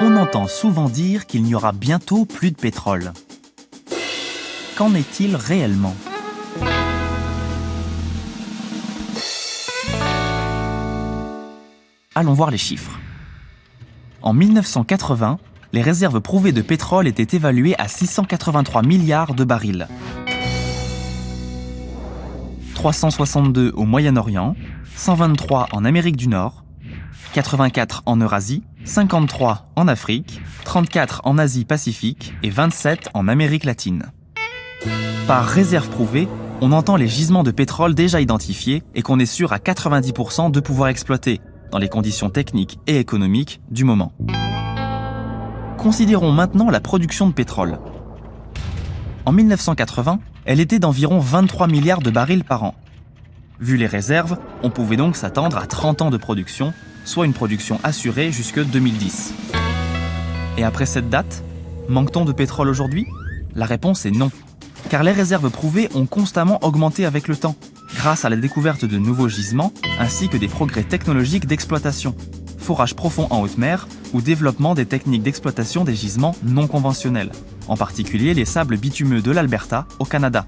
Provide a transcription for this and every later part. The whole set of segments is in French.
On entend souvent dire qu'il n'y aura bientôt plus de pétrole. Qu'en est-il réellement ? Allons voir les chiffres. En 1980, les réserves prouvées de pétrole étaient évaluées à 683 milliards de barils. 362 au Moyen-Orient, 123 en Amérique du Nord, 84 en Eurasie, 53 en Afrique, 34 en Asie-Pacifique et 27 en Amérique latine. Par réserve prouvée, on entend les gisements de pétrole déjà identifiés et qu'on est sûr à 90% de pouvoir exploiter, dans les conditions techniques et économiques du moment. Considérons maintenant la production de pétrole. En 1980, elle était d'environ 23 milliards de barils par an. Vu les réserves, on pouvait donc s'attendre à 30 ans de production, soit une production assurée jusque 2010. Et après cette date, manque-t-on de pétrole aujourd'hui ? La réponse est non, car les réserves prouvées ont constamment augmenté avec le temps, grâce à la découverte de nouveaux gisements ainsi que des progrès technologiques d'exploitation, forage profond en haute mer ou développement des techniques d'exploitation des gisements non conventionnels, en particulier les sables bitumeux de l'Alberta au Canada.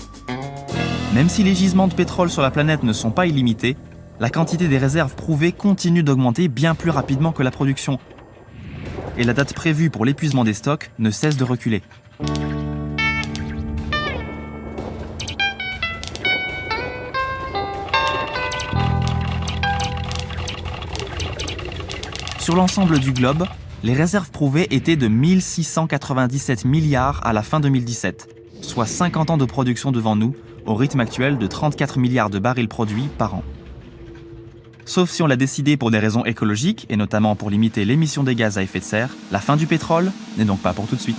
Même si les gisements de pétrole sur la planète ne sont pas illimités, la quantité des réserves prouvées continue d'augmenter bien plus rapidement que la production. Et la date prévue pour l'épuisement des stocks ne cesse de reculer. Sur l'ensemble du globe, les réserves prouvées étaient de 1697 milliards à la fin 2017, soit 50 ans de production devant nous, au rythme actuel de 34 milliards de barils produits par an. Sauf si on l'a décidé pour des raisons écologiques, et notamment pour limiter l'émission des gaz à effet de serre, la fin du pétrole n'est donc pas pour tout de suite.